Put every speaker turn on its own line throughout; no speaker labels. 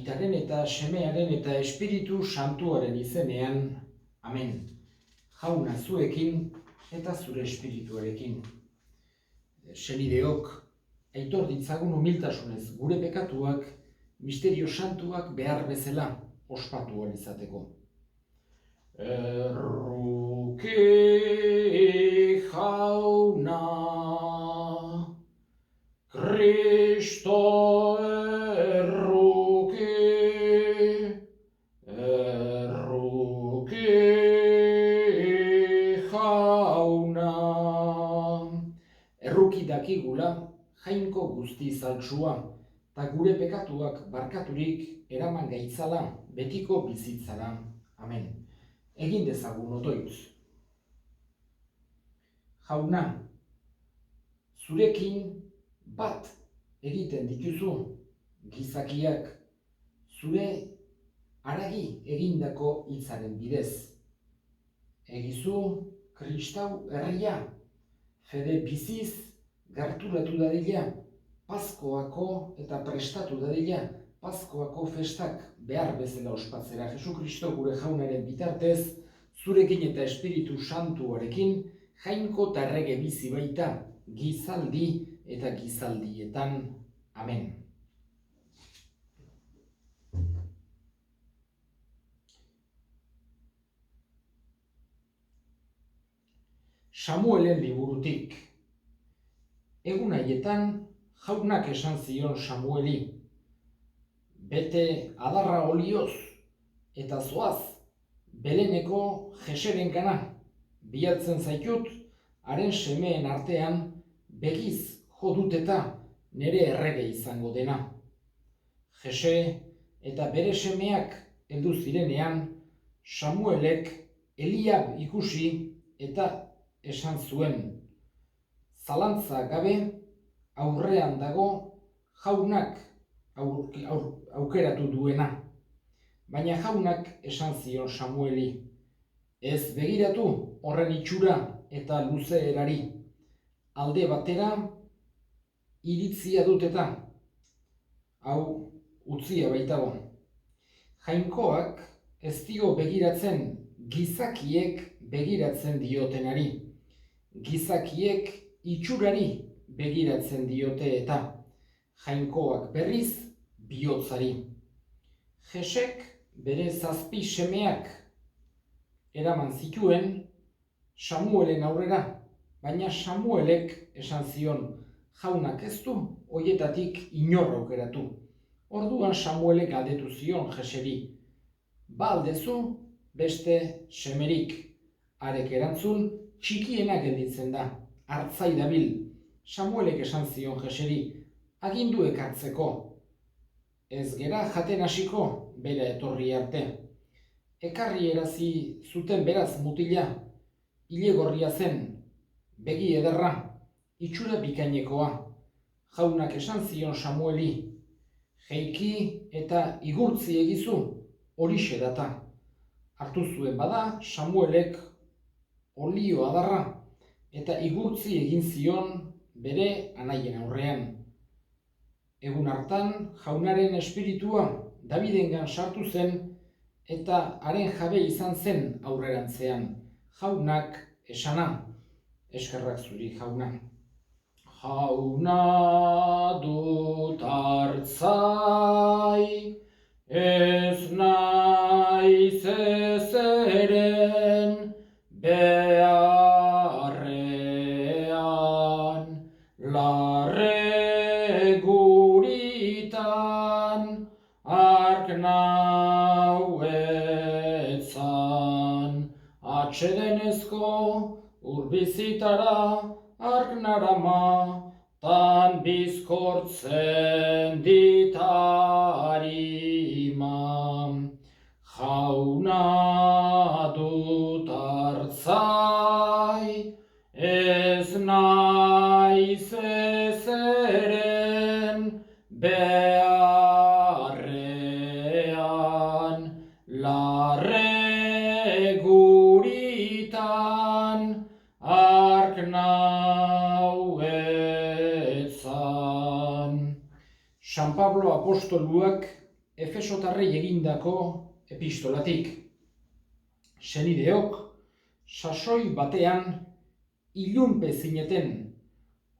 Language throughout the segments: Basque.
Aitaren eta Semearen eta Espiritu Santuaren izenean, amen. Jauna zuekin eta zure espirituarekin. Senideok, aitor ditzagun humiltasunez gure pekatuak, misterio santuak behar bezala ospatu ahal izateko. Erruki jauna, Kristo erruki, erruki jauna. Erruki dakigula jainko guzti zaltsua, eta gure pekatuak barkaturik eraman gaitzala betiko bizitzara. Amen. Egin dezagun otoitz. Jauna, zurekin bat egiten dituzu gizakiak, zure haragi egindako hitzaren bidez. Egizu kristau herria, fede biziz gerturatu dadila, Paskoako eta prestatu dadila, Paskoako festak behar bezala ospatzera. Jesukristo gure jaunaren bitartez, zurekin eta Espiritu Santuarekin, jainko eta errege bizi baita, gizaldi eta gizaldietan. Amen. Samuelen liburutik. Egun haietan, jaunak esan zion Samueli, bete adarra olioz eta zoaz, Beleneko Jeserenkana, bilatzen zaitut, haren semeen artean, begiz jodut eta nere errege izango dena. Jese eta bere semeak heldu zirenean, Samuelek Eliab ikusi eta esan zuen, zalantza gabe aurrean dago jaunak aukeratu duena. Baina jaunak esan zion Samueli, ez begiratu horren itxura eta luzeerari, alde batera iritzia dut eta, hau utzia baitago. Jainkoak ez dio begiratzen gizakiek begiratzen diotenari, gizakiek itxurari begiratzen diote eta, jainkoak berriz bihotzari. Jesek bere 7 semeak eraman zituen Samuelen aurrera, baina Samuelek esan zion, jaunak ez du hoietatik inor aukeratu. Orduan Samuelek galdetu zion Jeseri, ba aldezu beste semerik. Harek erantzun, txikiena gelditzen da, hartzai dabil. Samuelek esan zion Jeseri, aginduek hartzeko. Ez gera jaten hasiko bera etorri arte. Ekarri erazi zuten beraz mutila, ilegorria zen, begi ederra, itxura bikainekoa. Jaunak esan zion Samueli, jeiki eta igurtzi egizu, horixe data. Hartu zuen bada Samuelek olio adarra eta igurtzi egin zion bere anaien aurrean. Egun hartan, jaunaren espiritua Davidengan sartu zen eta haren jabe izan zen aurrerantzean. Jaunak esana, eskerrak zuri jauna. Jauna dut hartzai, ez naiz ezeren beharrean, larre guritan ark nauetzan, atsedenezko urbizitara ark narama, tan bizkortzen ditarima. Jauna dut hartzai, ez naiz ezeren beharrean, larre guritan ark nauetzan. San Pablo apostoluak Efesotarrei egindako epistolatik. Senideok, sasoi batean ilunpe zineten,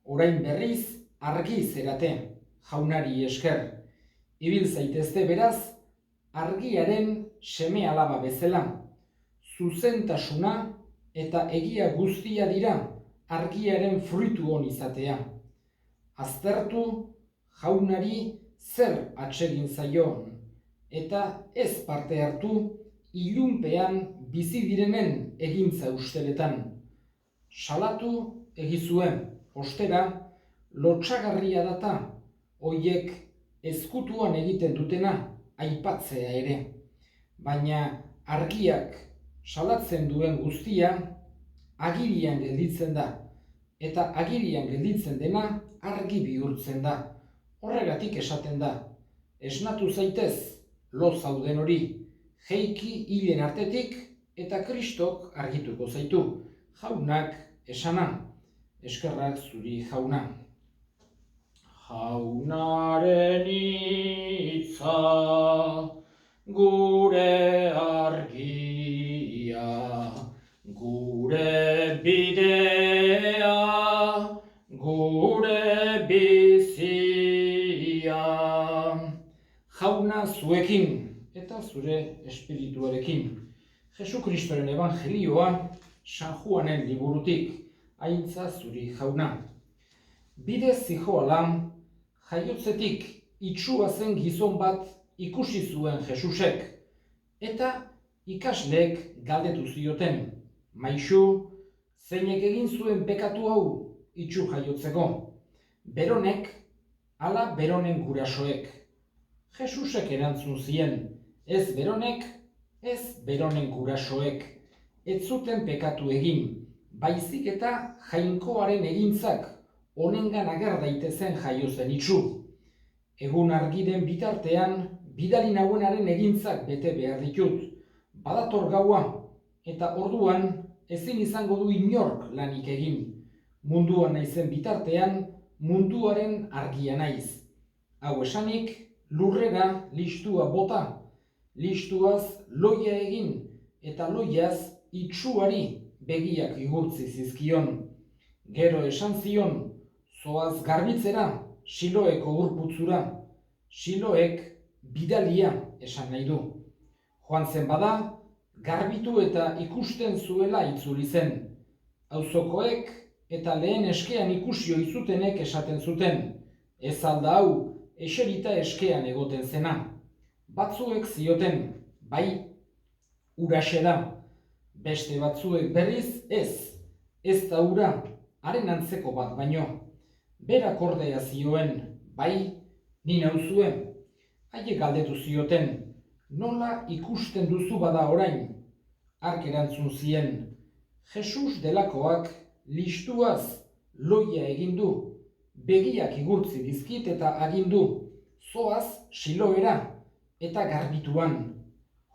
orain berriz argi zerate, jaunari esker. Ibil zaitezte beraz, argiaren seme alaba bezala. Zuzentasuna eta egia guztia dira argiaren fruitu on izatea. Aztertu jaunari zer atsegin zaion, eta ez parte hartu ilunpean bizi direnen egintza usteletan. Salatu egizuen, ostera, lotsagarria data, hoiek ezkutuan egiten dutena aipatzea ere. Baina argiak salatzen duen guztia agirian gelditzen da, eta agirian gelditzen dena argi bihurtzen da. Horregatik esaten da, esnatu zaitez lo zauden hori, jeiki hilen artetik eta Kristok argituko zaitu. Jaunak esana, eskerrak zuri jauna. Jaunaren hitza, gure argia, gure bidea, gure bizia. Jauna zuekin eta zure espirituarekin. Jesu Kristoren evangelioa San Juanen liburutik, aintza zuri jauna. Bide zihoala, jaiotzetik itsua zen gizon bat ikusi zuen Jesusek, eta ikasleek galdetu zioten, Maixu, zeinek egin zuen pekatu hau itsu jaiotzeko? Beronek, ala beronen gurasoek. Jesusek erantzun zien, ez beronek, ez beronen gurasoek. Ez zuten pekatu egin, baizik eta jainkoaren egintzak honengan ager daitezen jaio zen itsu. Egun argiren bitartean, bidali nauenaren egintzak bete behar ditut. Badator gaua, eta orduan ezin izango du inork lanik egin. Munduan naizen bitartean, munduaren argia naiz. Hau esanik, lurrera listua bota, listuaz loia egin, eta loiaz itsuari begiak igurtzi zizkion. Gero esan zion, zoaz garbitzera, Siloeko urputzura. Siloek bidalia esan nahi du. Joan zen bada, garbitu eta ikusten zuela itzuli zen. Auzokoek eta lehen eskean ikusi ohi zutenek esaten zuten, ez alda hau eserita eskean egoten zena. Batzuek zioten, bai, huraxe da. Beste batzuek berriz ez da hura, haren antzeko bat baino. Berak ordea zioen, bai, ni nauzue. Haiek galdetu zioten, nola ikusten duzu bada orain? Hark erantzun zien, Jesus delakoak listuaz loia egin du, begiak igurtzi dizkit eta agindu, zoaz Siloera eta garbituan.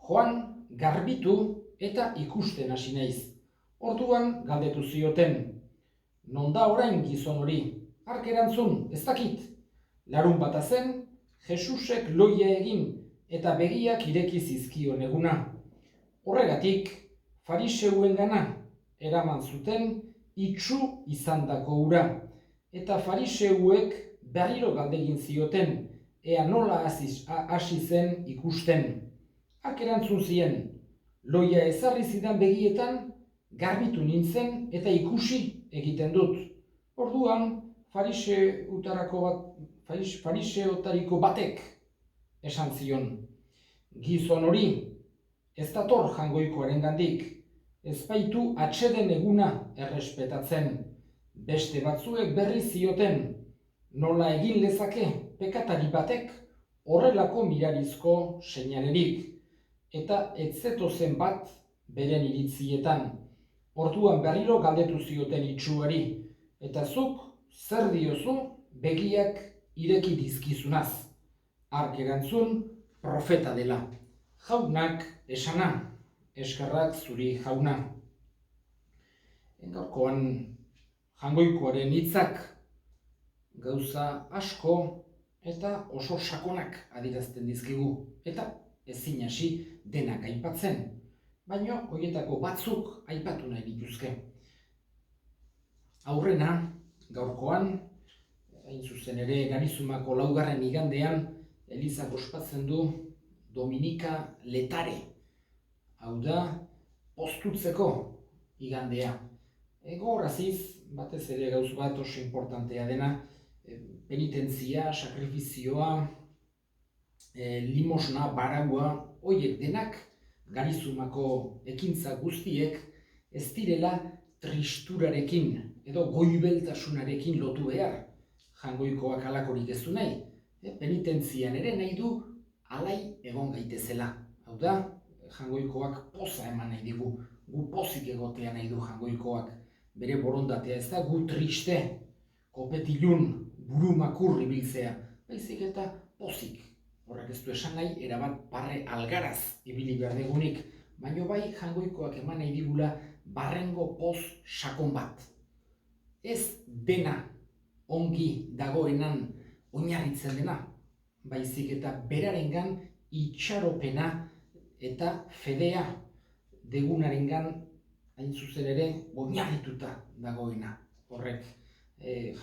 Joan garbitu eta ikusten hasi naiz. Orduan galdetu zioten, non da orain gizon hori? Hark erantzun, ez dakit. Larunbata zen, Jesusek loia egin eta begiak ireki zizkion eguna. Horregatik, fariseuengana eraman zuten itsu izandako hura. Eta fariseuek berriro galdegin zioten, ea nola hasi zen ikusten. Hark erantzun zien, loia ezarri zidan begietan, garbitu nintzen eta ikusi egiten dut. Orduan, fariseotariko batek esan zion, gizon hori, ez dator jangoikoarengandik, ez baitu atseden eguna errespetatzen. Beste batzuek berri zioten, nola egin lezake pekatari batek horrelako mirarizko seinalerik, eta ez zetozen bat beren iritzietan. Orduan berriro galdetu zioten itsuari, eta zuk zer diozu begiak ireki dizkizunaz? Hark erantzun, profeta dela. Jaunak esana, eskerrak zuri jauna. Gaurkoan jangoikoaren hitzak gauza asko eta oso sakonak adierazten dizkigu, eta ezin hasi denak aipatzen, baina horietako batzuk aipatu nahi dituzke. Aurrena, gaurkoan, hain zuzen ere Garizumako 4. igandean, Elizak ospatzen du Dominika Letare, hau da, postutzeko igandea. Gogoraziz, batez ere gauz bat oso importantea dena, penitentzia, sakrifizioa, limosna, baragua, horiek denak, Garizumako ekintza guztiek, ez direla tristurarekin edo goibeltasunarekin lotu behar. Jangoikoak halakorik ez du nahi, penitentzian ere nahi du alai egon gaitezela. Hau da, jangoikoak poza eman nahi digu, gu pozik egotea nahi du jangoikoak. Bere borondatea ez da gu triste, kopetilun, buru makur ibiltzea, baizik eta pozik. Horrek ez du esan nahi, erabat barre algaraz ibili behar degunik, baino bai jangoikoak eman nahi digula barrengo poz sakon bat. Ez dena ongi dagoenan oinarritzen dena, baizik eta berarengan itxaropena eta fedea degunarengan hain zuzen ere oinarrituta dagoena. Horrek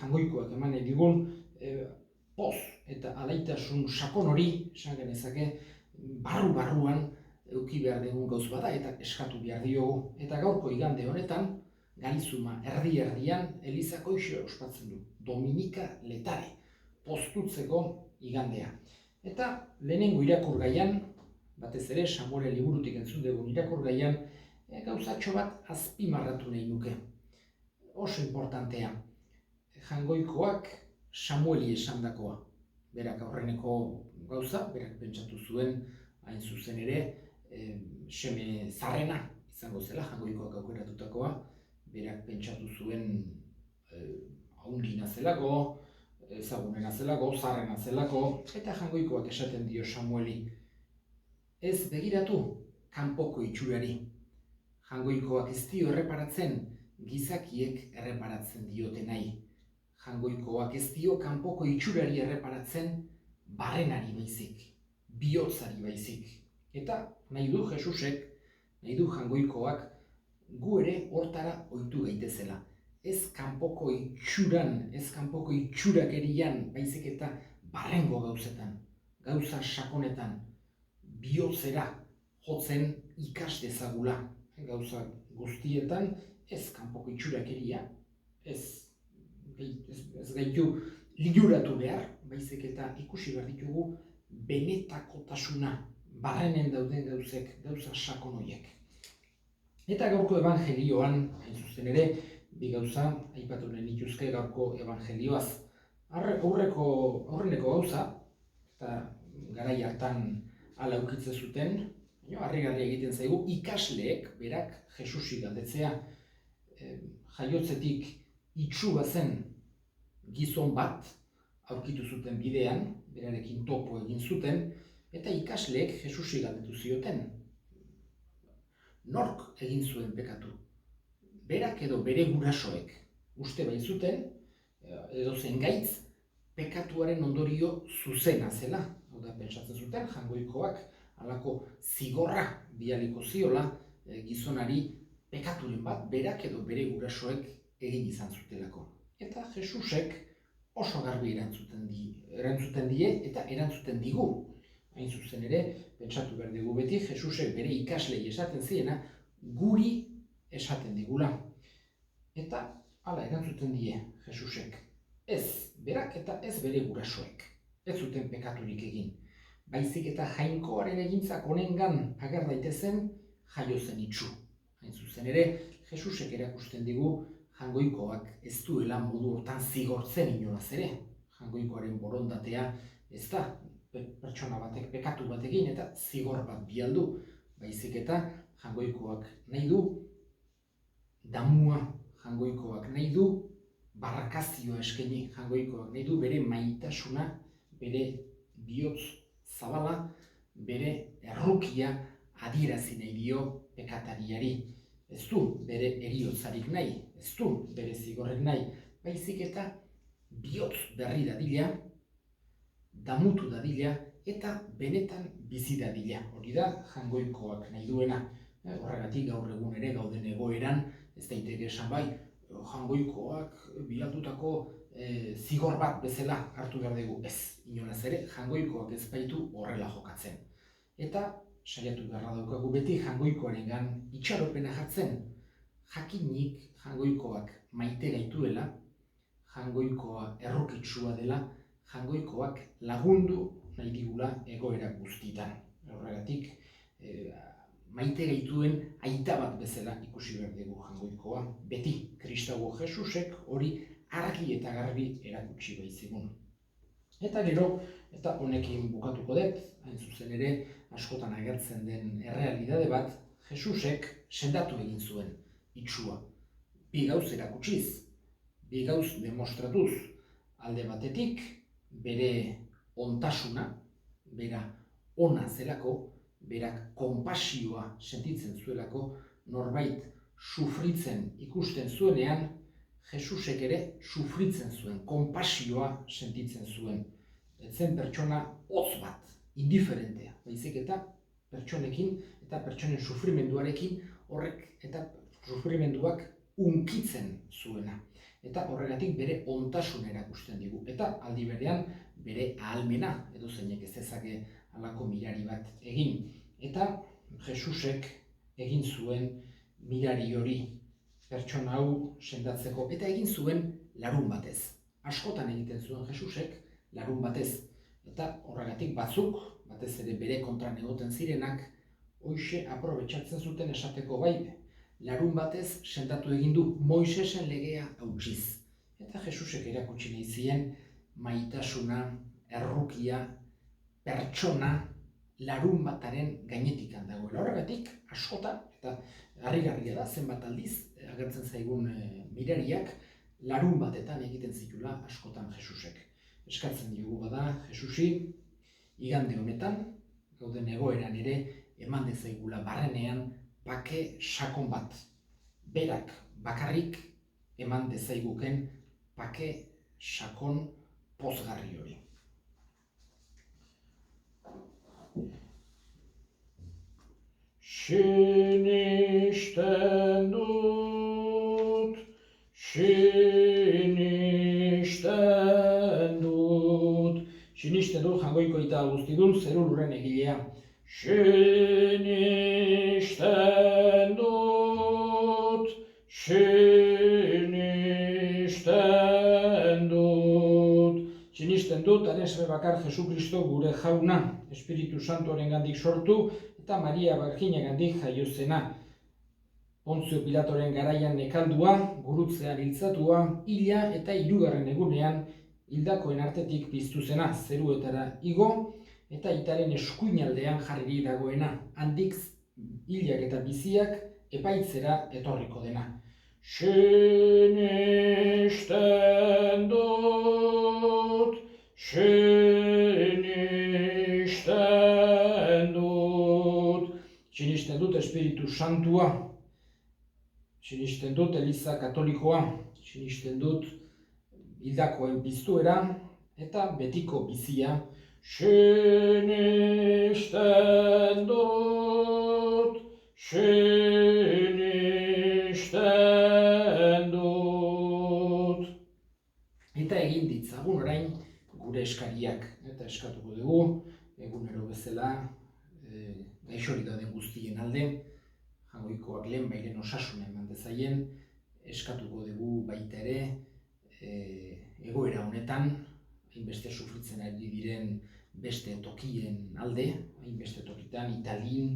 jangoikoak eman nahi digun poz eta alaitasun sakon hori, esan genezake, barru-barruan eduki behar dugun gauz bada eta eskatu behar diogu. Eta gaurko igande honetan, Garizuma erdi-erdian Elizak hoxe ospatzen du, Dominika Letare, postutzeko igandea. Eta lehenengo irakurgaian, batez ere Samuelen liburutik entzun dugun irakurgaian, gauzatxo bat azpimarratu nahi nuke. Oso importantea, jangoikoak Samueli esandakoa. Berak aurreneko gauza, berak pentsatu zuen, hain zuzen ere, seme zarrena izango zela, jangoikoak aukeratutakoa. Berak pentsatu zuen haundina zelako, ezagunena zelako, zarrena zelako, eta jangoikoak esaten dio Samueli. Ez begiratu kanpoko itxurari. Jangoikoak ez dio erreparatzen, gizakiek erreparatzen diote nahi. Jangoikoak ez dio kanpoko itxurari erreparatzen, barrenari baizik, bihotzari baizik. Eta nahi du Jesusek, nahi du jangoikoak gu ere hortara ohitu gaitezela. Ez kanpoko itxuran, ez kanpoko itxurakerian, baizik eta barrengo gauzetan, gauza sakonetan, bihotzera jotzen ikas dezagula. Gauza guztietan, ez kanpoko itxurakeria, ez gaitu liuratu behar, baizik eta ikusi behar ditugu benetakotasuna, barrenen dauden gauzek, gauza sakon horiek. Eta gaurko evangelioan, hain zuzen ere, bi gauza aipatu nahi nituzke gaurko evangelioaz. Aurreneko gauza, eta garai hartan hala ukitzen zuten, harrigarria egiten zaigu, ikasleek berak Jesusi galdetzea, jaiotzetik itxua zen gizon bat aurkitu zuten bidean, berarekin topo egin zuten, eta ikasleek Jesusi galdetu zioten. Nork egin zuen pekatu? Berak edo bere gurasoek uste baitzuten, edo zen gaitz, pekatuaren ondorio zuzena zela. Hau da, pentsatzen zuten, jangoikoak halako zigorra bialiko ziola gizonari pekaturen bat, berak edo bere gurasoek egin izan zutelako. Eta Jesusek oso garbi erantzuten die eta erantzuten digu. Hain zuzen ere, pentsatu behar dugu beti, Jesusek bere ikaslei esaten ziena, guri esaten digula. Eta hala erantzuten die Jesusek. Ez berak eta ez bere gurasoek. Ez zuten pekaturik egin. Baizik eta jainkoaren egintzak honengan ager daitezen jaio zen itxu. Hain zuzen ere, Jesusek erakusten digu jangoikoak ez duela modu hortan zigortzen inolaz ere. Jangoikoaren borondatea ez da pertsona batek pekatu batekin eta zigor bat bialdu. Baizik eta jangoikoak nahi du damua, jangoikoak nahi du barrakazioa eskaini, jangoikoak nahi du bere maitasuna, bere bihotz zabala, bere errukia adierazi nahi dio pekatariari. Ez du bere heriotzarik nahi, ez du bere zigorrek nahi, baizik eta bihotz berri dadila, damutu dadila eta benetan bizi dadila. Hori da Jaungoikoak nahi duena. Horregatik gaur egun ere gauden egoeran, ez daiteke esan bai, Jaungoikoak bilatutako zigor bat bezala hartu behar dugu. Ez, inolaz ere, Jaungoikoak ez baitu horrela jokatzen. Eta saiatu beharra daukagu beti Jaungoikoarengan itxaropena jartzen. Jakinik Jaungoikoak maite gaituela, Jaungoikoa errokitsua dela, Jaungoikoak lagundu nahi digula egoera guztitan. Horregatik, maite gaituen aita bat bezala ikusi behar dugu Jaungoikoa. Beti, Kristau Jesusek hori argi eta garbi erakutsi baitzigun. Eta gero, eta honekin bukatuko dut, hain zuzen ere, askotan agertzen den errealidade bat, Jesusek sendatu egin zuen itsua. Bi gauz erakutsiz, bi gauz demostratuz, alde batetik, bere ontasuna, bera ona zelako, berak konpasioa sentitzen zuelako, norbait sufritzen ikusten zuenean, Jesusek ere sufritzen zuen, konpasioa sentitzen zuen. Ez zen pertsona hotz bat, indiferentea, baizik eta pertsonekin eta pertsonen sufrimenduarekin horrek eta sufrimenduak hunkitzen zuena. Eta horregatik bere ontasuna erakusten digu. Eta aldi berean bere ahalmena, edozeinek ez dezake halako mirari bat egin. Eta Jesusek egin zuen mirari hori pertsona hau sendatzeko. Eta egin zuen larun batez. Askotan egiten zuen Jesusek larun batez. Eta horregatik batzuk, batez ere bere kontran egoten zirenak, hoxe aprobetxatzen zuten esateko bai, larun batez sendatu egin du Moisesen legea hautsiz. Eta Jesusek erakutsi nahi zien maitasuna, errukia, pertsona larun bataren gainetikan dagoela. Horregatik, askotan, eta harrigarria da, zenbat aldiz, agertzen zaigun mirariak, larun batetan egiten zitula askotan Jesusek. Eskatzen diogu bada, Jesusi, igande honetan, gauden egoeran ere, eman dezaigula barrenean, bake sakon bat. Berak bakarrik eman dezaiguken bake sakon pozgarri hori. Sinisten dut, sinisten dut, Jaungoiko aita guztidun, zeru lurren egilea. Sinisten dut, sinisten dut, aresbe bakar Jesu Kristo gure jauna, Espiritu Santuarengandik sortu, eta Maria Barjinagandik jaio zena. Pontzio Pilatoren garaian nekaldua, gurutzean hiltzatua, hila eta 3. egunean hildakoen artetik piztu zena, zeruetara igo, eta aitaren eskuinaldean jarri dagoena, handik hilak eta biziak epaitzera etorriko dena. Sinisten dut, sinisten dut Espiritu Santua, sinisten dut Eliza Katolikoa, sinisten dut hildakoen piztuera eta betiko bizia. Sinisten dut, Eta egin ditzagun orain gure eskariak. Eta eskatuko dugu, egunero bezala, gaixorik dauden guztien alde, Jaungoikoak lehen bairen osasuna eman dezaien, eskatuko dugu baita ere, egoera honetan, hainbeste sufritzen ari diren beste tokien alde, hainbeste tokitan, Italin,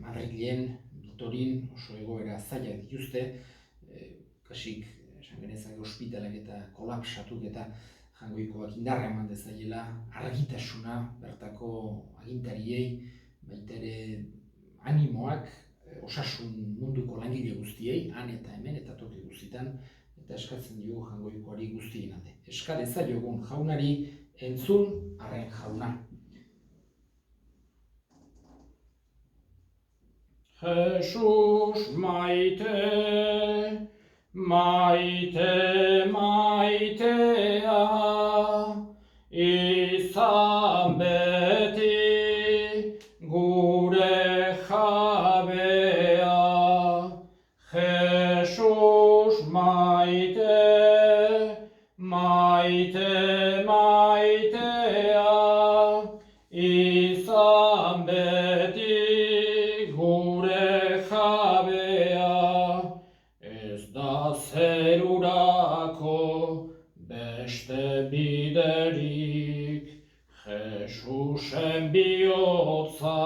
Madrilen, Vitorin, oso egoera zailak dituzte, kasik, esan genezak ospitalak eta kolapsatuk eta Jaungoikoak indarra eman dezaiela, argitasuna bertako agintariei, baita ere animoak, osasun munduko langile guztiei, han eta hemen eta toki guztietan, eta eskatzen diogu Jaungoikoari guztien alde. Eska dezaiogun jaunari entzun arren jauna. Jesus maite, maite, maitea, izan Jesus maite, maite, maitea, izan beti gure jabea, ez da zerurako beste biderik, Jesusen bihotza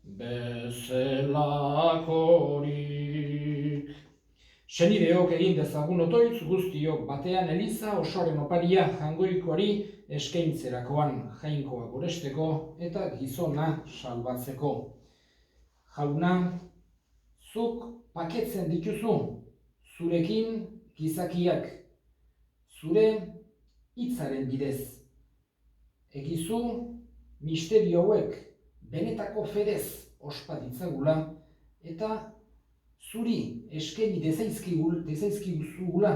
bezelakorik. Senideok egin dezagun otoitz guztiok batean eliza osoaren oparia Jaungoikoari eskaintzerakoan, Jainkoa goresteko eta gizona salbatzeko. Jauna, zuk paketzen dituzu zurekin gizakiak, zure hitzaren bidez. Egizu misterio hauek benetako fedez ospa ditzagula eta zuri eskaini dezaizkiguzugula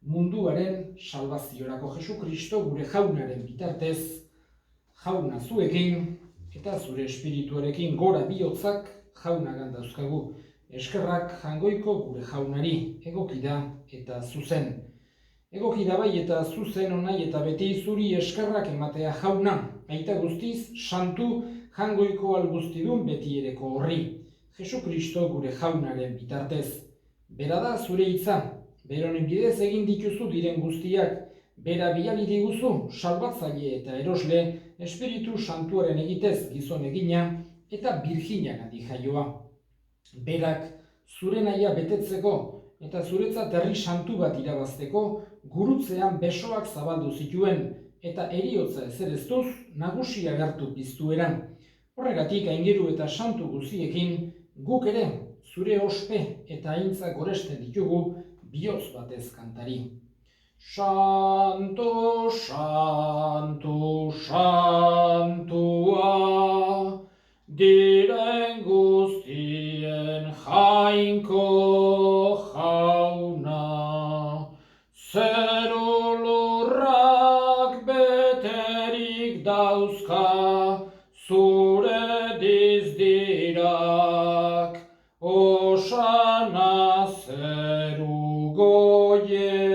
munduaren salvaziorako Jesukristo gure jaunaren bitartez, jauna zuekin eta zure espirituarekin gora bihotzak jaunagan dauzkagu. Eskerrak Jaungoiko gure jaunari egoki da eta zuzen. Egoki da bai eta zuzen onai eta beti zuri eskerrak ematea jauna, aita guztiz, santu Jaungoiko alguztidun betiereko horri. Jesukristo gure jaunaren bitartez. Bera da zure hitza, beronen bidez egin dituzu diren guztiak, bera bidali diguzu, salbatzaile eta erosle, Espiritu Santuaren egitez gizon egina eta Birjinagandik jaioa. Berak zure nahia betetzeko eta zuretzat herri santu bat irabazteko gurutzean besoak zabaldu zituen eta heriotza ezereztuz nagusi agertu piztueran. Horregatik aingeru eta santu guztiekin guk ere zure ospe eta aintzak goresten ditugu bihotz batez kantari. Santo, santu, santua, diren guztien Jainko jauna, zeru lurrak beterik dauzka, zure dizdirak, osana zeru goienetan,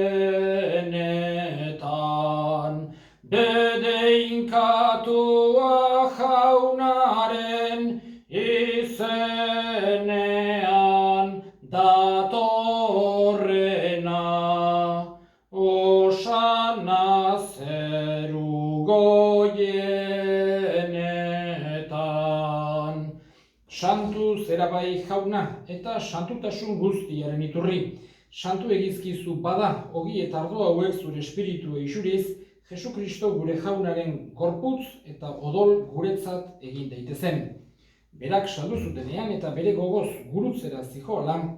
bedeinkatua jaunaren izenean datorrena, osana zeru goienetan. Santu zera bai jauna eta santutasun guztiaren iturri. Santu egizkizu bada ogi eta ardo hauek zure espiritu eixuriz, Jesukristo gure jaunaren gorputz eta odol guretzat egin daitezen. Berak saldu zutenean eta bere gogoz gurutzera zihoala,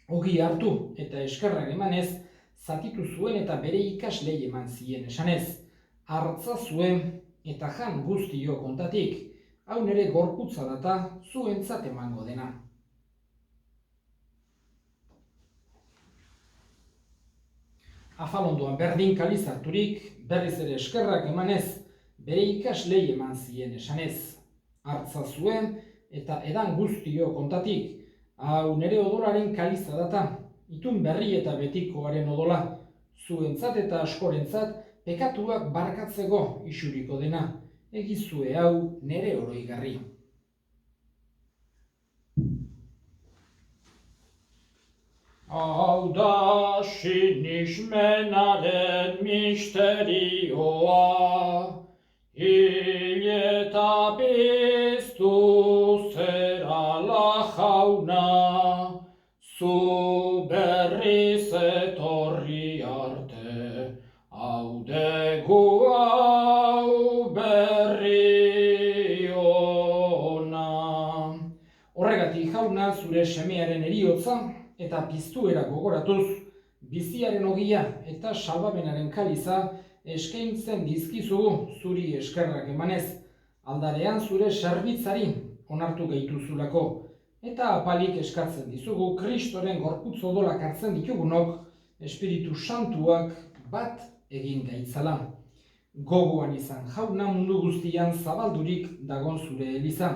ogi hartu eta eskerrak emanez, zatitu zuen eta bere ikaslei eman zien esanez. Hartza zuen eta jan guztio kontatik, hau nere gorputza data zuentzat emango dena. Afalondoan berdin kaliz harturik, berriz ere eskerrak emanez, bere ikaslei eman zien esanez. Hartza zuen eta edan guztio kontatik, hau nere odolaren kaliza data, itun berri eta betikoaren odola, zuentzat eta askorentzat pekatuak barkatzeko isuriko dena, egizue hau nere oroigarri. Hau da sinismenaren misterioa, hil eta piztu zerala jauna, zu berriz etorri arte, haudegu hau berri ona. Horregatik jauna zure semearen heriotza eta piztuera gogoratuz, biziaren ogia eta salbamenaren kaliza eskaintzen dizkizugu zuri eskerrak emanez, aldarean zure serbitzari onartu gaituzulako, eta apalik eskatzen dizugu Kristoren gorputz odolak hartzen ditugunok, Espiritu Santuak bat egin gaitzala. Gogoan izan jauna mundu guztian zabaldurik dagon zure eliza.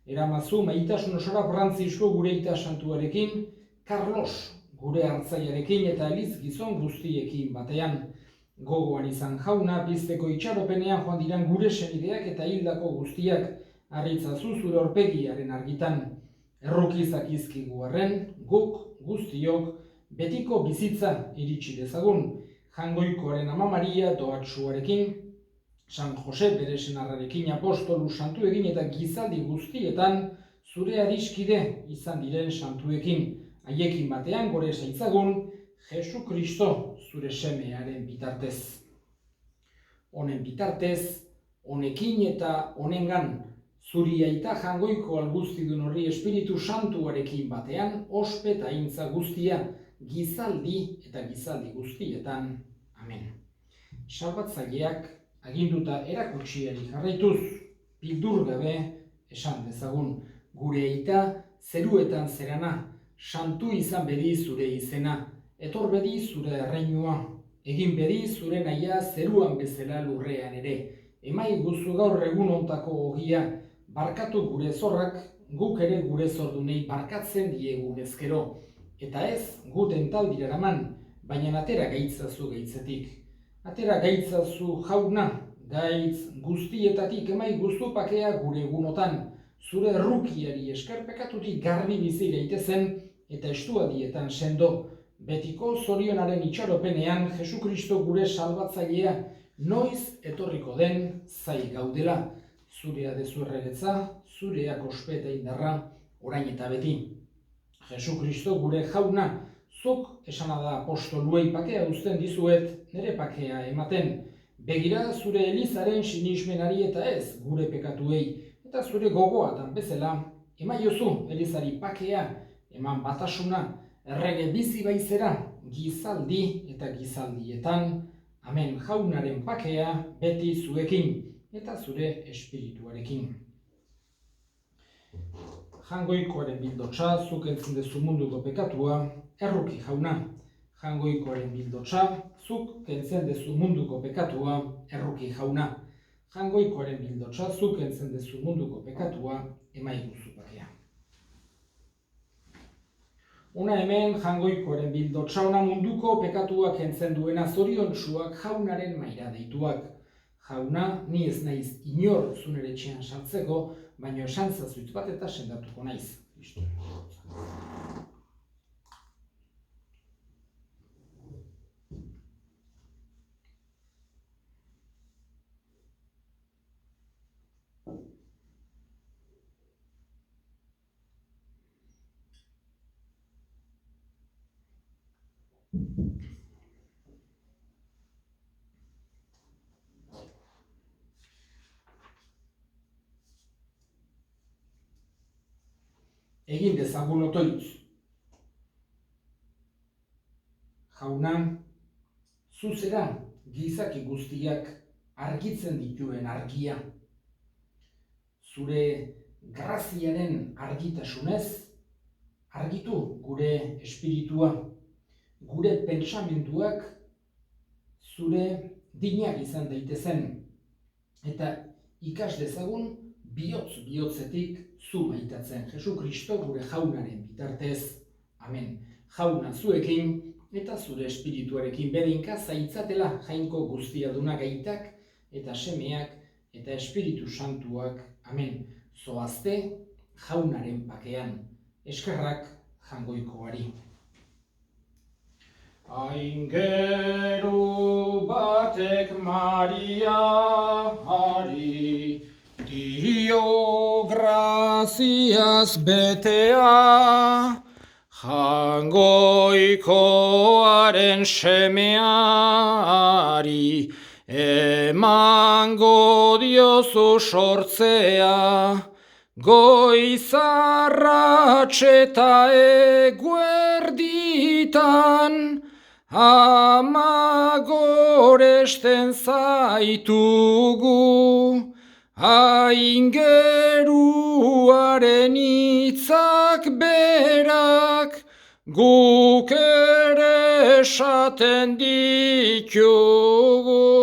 Eramazu maitasun osora Frantzisko gure ita santuarekin, Carlos gure hartzaiarekin eta eliz gizon guztiekin batean. Gogoan izan jauna, pizteko itxaropenean joan diran gure senideak eta hildako guztiak, harritzazu zure aurpegiaren argitan. Errukizak izkigu arren, guk guztiok betiko bizitza iritsi dezagun, Jangoikoaren Ama Maria doatsuarekin, San Jose bere senarrarekin, apostolu santuekin eta gizaldi guztietan zure adiskide izan diren santuekin, haiekin batean gore zaitzagun, Jesu Kristo zure semearen bitartez. Honen bitartez, honekin eta honengan, zuri aita Jangoiko alguztidun horri Espiritu Santuarekin batean, ospe eta aintza guztia, gizaldi eta gizaldi guztietan. Amen. Salbatzaileak aginduta erakutsiari jarraituz, pildur gabe esan dezagun, gure aita zeruetan zerana, santu izan bedi zure izena, etor bedi zure erreinua, egin bedi zure nahia zeruan bezala lurrean ere, emai guzu gaur egun ontako ogia, barkatu gure zorrak, guk ere gure zordunei barkatzen diegu ezkero, eta ez gu tentaldira eraman, baina atera gaitzazu gaitzetik. Atera gaitzazu jauna, gaitz guztietatik emai guztupakea gure egunotan, zure errukiari esker pekatutik garbi bizi gaitezen eta estuadietan sendo, betiko zorionaren itxaropenean Jesukristo gure salbatzailea noiz etorriko den zai gaudela, zurea dezu erregetza, zureak ospe eta indarra, orain eta beti. Jesukristo gure jauna, zuk esana da apostoluei pakea uzten dizuet, nire pakea ematen, begira zure elizaren sinismenari eta ez gure pekatuei, eta zure gogoatan bezala, emaiozu elizari pakea, eman batasuna, errege bizi baizera, gizaldi eta gizaldietan, amen jaunaren pakea beti zuekin eta zure espirituarekin. Jangoikoaren bildotsa, zuk entzun dezu munduko pekatua, erruki jauna. Jangoikoaren bildotsa, zuk entzun dezu munduko pekatua, erruki jauna. Jangoikoaren bildotsa, zuk entzun dezu munduko pekatua, emaiguzu pakea. Una hemen Jangoikoaren bildotsa, ona munduko pekatuak kentzen duena zoriontsuak jaunaren maira deituak. Jauna, ni ez naiz inor zunere etxean sartzeko, baina esan zazuitz bat eta sendatuko naiz. Egin dezagun otoitz. Jauna, zuzera gizaki guztiak argitzen dituen argia. Zure graziaren argitasunez, argitu gure espiritua, gure pentsamenduak zure dinak izan daitezen, eta ikas dezagun bihotz-bihotzetik zu maitatzen Jesukristo gure jaunaren bitartez. Amen. Jauna zuekin eta zure espirituarekin bedinka zaitzatela jainko guztiaduna gaitak eta semeak eta espiritu santuak. Amen. Zoazte jaunaren pakean. Eskerrak Jangoikoari. Aingeru batek Mariari dio graziaz betea, Jangoikoaren semeari emango diozu sortzea, goizarratxeta eguerditan, Ama goresten zaitugu, aingeruaren hitzak berak, guk ere esaten ditugu.